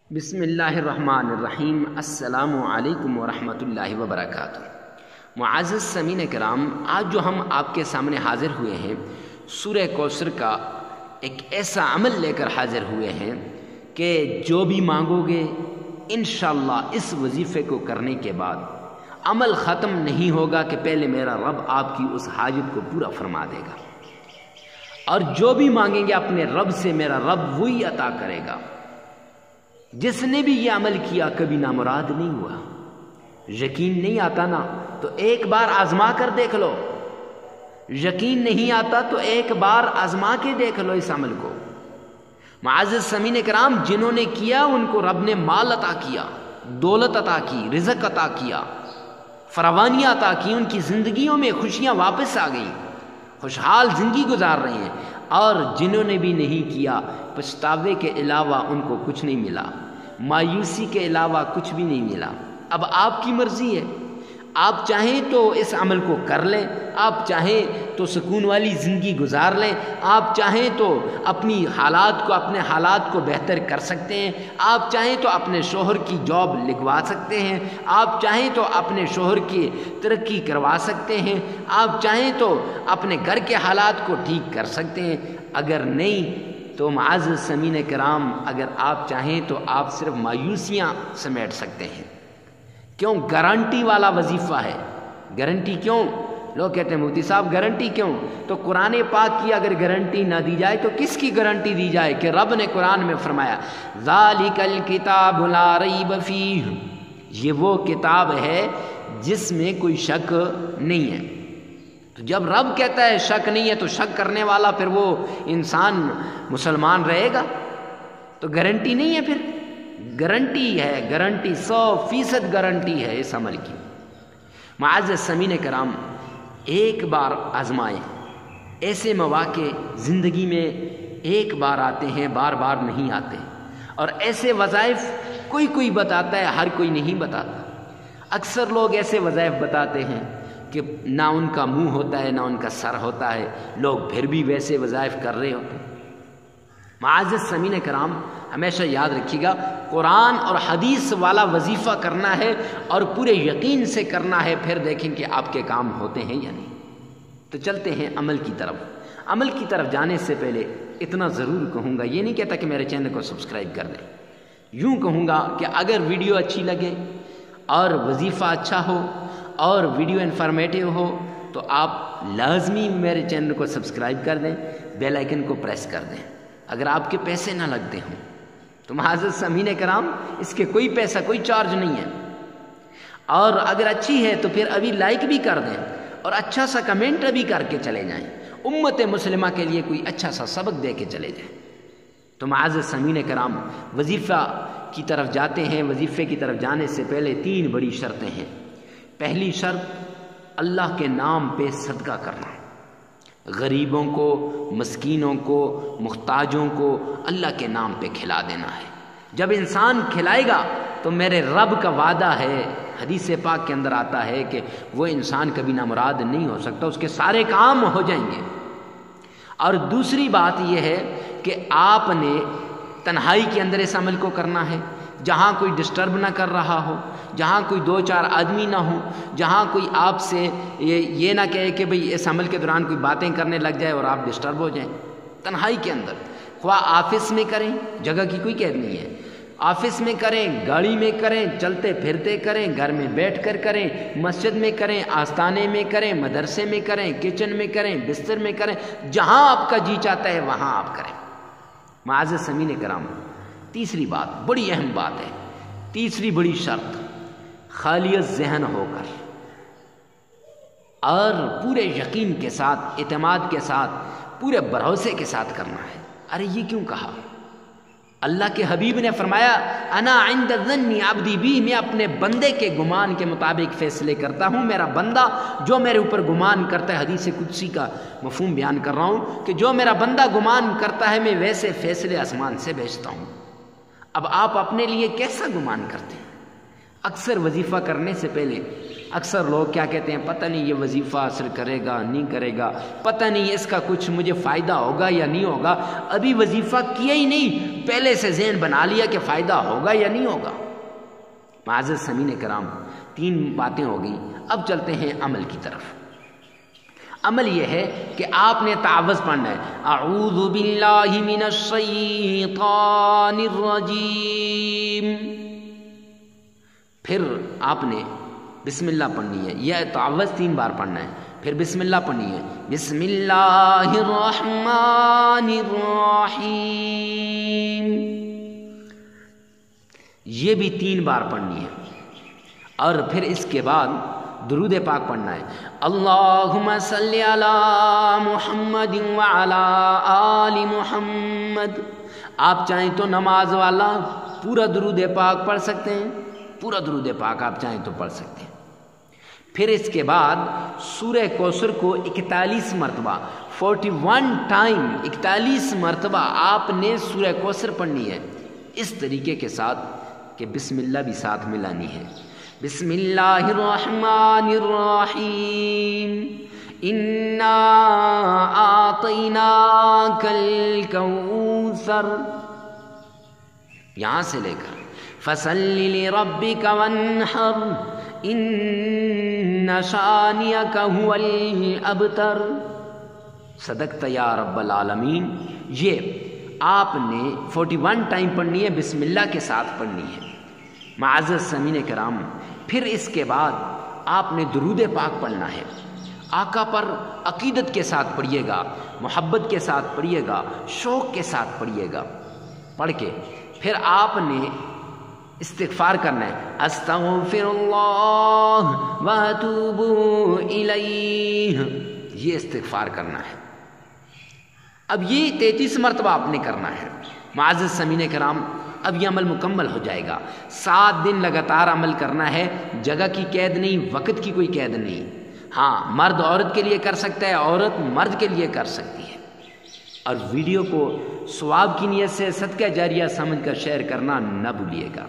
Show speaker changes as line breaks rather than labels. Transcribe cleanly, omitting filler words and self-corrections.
بسم اللہ الرحمن الرحیم۔ السلام علیکم ورحمۃ اللہ وبرکاتہ۔ معزز سامعین کرام، آج جو ہم آپ کے سامنے حاضر ہوئے ہیں، سورہ کوثر کا ایک ایسا عمل لے کر حاضر ہوئے ہیں کہ جو بھی مانگو گے انشاءاللہ اس وظیفے کو کرنے کے بعد عمل ختم نہیں ہوگا کہ پہلے میرا رب آپ کی اس حاجت کو پورا فرما دے گا، اور جو بھی مانگیں گے اپنے رب سے میرا رب وہی عطا کرے گا۔ جس نے بھی یہ عمل کیا کبھی نامراد نہیں ہوا۔ یقین نہیں آتا نا تو ایک بار آزما کر دیکھ لو، یقین نہیں آتا تو ایک بار آزما کے دیکھ لو اس عمل کو۔ معزز سامعین کرام، جنہوں نے کیا ان کو رب نے مال عطا کیا، دولت عطا کی، رزق عطا کیا، فراوانیاں عطا کی، ان کی زندگیوں میں خوشیاں واپس آ گئیں، خوشحال زندگی گزار رہے ہیں۔ اور جنہوں نے بھی نہیں کیا، پچھتاوے کے علاوہ ان کو کچھ نہیں ملا، مایوسی کے علاوہ کچھ بھی نہیں ملا۔ اب آپ کی مرضی ہے، آپ چاہیں تو اس عمل کو کر لیں، آپ چاہیں تو سکون والی زندگی گزار لیں، آپ چاہیں تو اپنے حالات کو بہتر کر سکتے ہیں، آپ چاہیں تو اپنے شوہر کی جاب لگوا سکتے ہیں، آپ چاہیں تو اپنے شوہر کی ترقی کروا سکتے ہیں، آپ چاہیں تو اپنے گھر کے حالات کو ٹھیک کر سکتے ہیں۔ اگر نہیں تو معزز سامعین کرام، اگر آپ چاہیں تو آپ صرف مایوسیاں سمیٹ سکتے ہیں۔ کیوں؟ گارنٹی والا وظیفہ ہے۔ گارنٹی کیوں؟ لوگ کہتے ہیں مفتی صاحب گارنٹی کیوں؟ تو قرآن پاک کی اگر گارنٹی نہ دی جائے تو کس کی گارنٹی دی جائے؟ کہ رب نے قرآن میں فرمایا ذالک الکتاب لا ریب فیہ، یہ وہ کتاب ہے جس میں کوئی شک نہیں ہے۔ تو جب رب کہتا ہے شک نہیں ہے تو شک کرنے والا پھر وہ انسان مسلمان رہے گا؟ تو گارنٹی نہیں ہے، پھر گارنٹی ہے، گارنٹی 100% گارنٹی ہے اس عمل کی۔ معزز سامعین کرام، ایک بار آزمائیں۔ ایسے مواقع زندگی میں ایک بار آتے ہیں، بار بار نہیں آتے، اور ایسے وظائف کوئی بتاتا ہے، ہر کوئی نہیں بتاتا۔ اکثر لوگ ایسے وظائف بتاتے ہیں کہ نہ ان کا منہ ہوتا ہے نہ ان کا سر ہوتا ہے، لوگ پھر بھی ویسے وظائف کر رہے ہوتے ہیں۔ معزز سامعین کرام، ہمیشہ یاد رکھیے گا، قرآن اور حدیث والا وظیفہ کرنا ہے اور پورے یقین سے کرنا ہے، پھر دیکھیں کہ آپ کے کام ہوتے ہیں یا نہیں۔ تو چلتے ہیں عمل کی طرف۔ عمل کی طرف جانے سے پہلے اتنا ضرور کہوں گا، یہ نہیں کہتا کہ میرے چینل کو سبسکرائب کر دیں، یوں کہوں گا کہ اگر ویڈیو اچھی لگے اور وظیفہ اچھا ہو اور ویڈیو انفارمیٹیو ہو تو آپ لازمی میرے چینل کو سبسکرائب کر دیں، بیل آئیکن کو پریس کر دیں۔ اگر آپ کے پیسے نہ لگتے ہوں تو معزز سامعین کرام، اس کے کوئی پیسہ، کوئی چارج نہیں ہے، اور اگر اچھی ہے تو پھر ابھی لائک بھی کر دیں اور اچھا سا کمنٹ بھی کر کے چلے جائیں، امت مسلمہ کے لیے کوئی اچھا سا سبق دے کے چلے جائیں۔ تو معزز سامعین کرام، وظیفہ کی طرف جاتے ہیں۔ وظیفے کی طرف جانے سے پہلے 3 بڑی شرطیں ہیں۔ پہلی شرط، اللہ کے نام پہ صدقہ کرنا، غریبوں کو، مسکینوں کو، محتاجوں کو اللہ کے نام پہ کھلا دینا ہے۔ جب انسان کھلائے گا تو میرے رب کا وعدہ ہے، حدیث پاک کے اندر آتا ہے کہ وہ انسان کبھی نامراد نہیں ہو سکتا، اس کے سارے کام ہو جائیں گے۔ اور دوسری بات یہ ہے کہ آپ نے تنہائی کے اندر اس عمل کو کرنا ہے، جہاں کوئی ڈسٹرب نہ کر رہا ہو، جہاں کوئی 2-4 آدمی نہ ہوں، جہاں کوئی آپ سے یہ نہ کہے کہ بھئی اس عمل کے دوران کوئی باتیں کرنے لگ جائے اور آپ ڈسٹرب ہو جائیں۔ تنہائی کے اندر، خواہ آفس میں کریں، جگہ کی کوئی قید نہیں ہے، آفس میں کریں، گاڑی میں کریں، چلتے پھرتے کریں، گھر میں بیٹھ کر کریں، مسجد میں کریں، آستانے میں کریں، مدرسے میں کریں، کچن میں کریں، بستر میں کریں، جہاں آپ کا جی چاہتا ہے وہاں آپ کریں۔ معزز سامعین کرام، تیسری بات بڑی اہم بات ہے، تیسری بڑی شرط، خالی ذہن ہو کر اور پورے یقین کے ساتھ، اعتماد کے ساتھ، پورے بھروسے کے ساتھ کرنا ہے۔ ارے یہ کیوں کہا؟ اللہ کے حبیب نے فرمایا انا عند ظن عبدی بی، میں اپنے بندے کے گمان کے مطابق فیصلے کرتا ہوں۔ میرا بندہ جو میرے اوپر گمان کرتا ہے، حدیث قدسی کا مفہوم بیان کر رہا ہوں کہ جو میرا بندہ گمان کرتا ہے میں ویسے فیصلے آسمان سے بھیجتا ہوں۔ اب آپ اپنے لیے کیسا گمان کرتے ہیں؟ اکثر وظیفہ کرنے سے پہلے اکثر لوگ کیا کہتے ہیں، پتہ نہیں یہ وظیفہ اثر کرے گا نہیں کرے گا، پتہ نہیں اس کا کچھ مجھے فائدہ ہوگا یا نہیں ہوگا۔ ابھی وظیفہ کیا ہی نہیں، پہلے سے ذہن بنا لیا کہ فائدہ ہوگا یا نہیں ہوگا۔ معزز سامعین کرام، 3 باتیں ہو گئیں، اب چلتے ہیں عمل کی طرف۔ عمل یہ ہے کہ آپ نے تعوذ پڑھنا ہے، اعوذ باللہ من الشیطان الرجیم، پھر آپ نے بسم اللہ پڑھنی ہے، یہ تعوذ 3 بار پڑھنا ہے، پھر بسم اللہ پڑھنی ہے، بسم اللہ الرحمن الرحیم، یہ بھی 3 بار پڑھنی ہے، اور پھر اس کے بعد درود پاک پڑھنا ہے، اللہم صلی علی محمد وعلی آل محمد۔ آپ چاہیں تو نماز والا پورا درود پاک پڑھ سکتے ہیں، پورا درود پاک آپ چاہیں تو پڑھ سکتے ہیں۔ پھر اس کے بعد سورہ کوثر کو 41 مرتبہ 41 ٹائم 41 مرتبہ آپ نے سورہ کوثر پڑھنی ہے، اس طریقے کے ساتھ کہ بسم اللہ بھی ساتھ ملانی ہے، بسم اللہ الرحمن الرحیم، انا اعطیناک الکوثر، یہاں سے لے کر فصلی لربک وانحر ان شانئک هو الابتر، صدقت یا رب العالمین، یہ آپ نے 41 ٹائم پڑھنی ہے، بسم اللہ کے ساتھ پڑھنی ہے۔ معزز سامعین کرام، پھر اس کے بعد آپ نے درود پاک پڑھنا ہے، آقا پر عقیدت کے ساتھ پڑھیے گا، محبت کے ساتھ پڑھیے گا، شوق کے ساتھ پڑھیے گا، پڑھ کے پھر آپ نے استغفار کرنا ہے، استغفر اللہ واتوب الیہ، یہ استغفار کرنا ہے۔ اب یہ 33 مرتبہ آپ نے کرنا ہے۔ معزز سامعین کرام، اب یہ عمل مکمل ہو جائے گا، 7 دن لگاتار عمل کرنا ہے، جگہ کی قید نہیں، وقت کی کوئی قید نہیں۔ ہاں، مرد عورت کے لیے کر سکتا ہے، عورت مرد کے لیے کر سکتی ہے۔ اور ویڈیو کو ثواب کی نیت سے صدقہ جاریہ سمجھ کر شیئر کرنا نہ بھولیے گا۔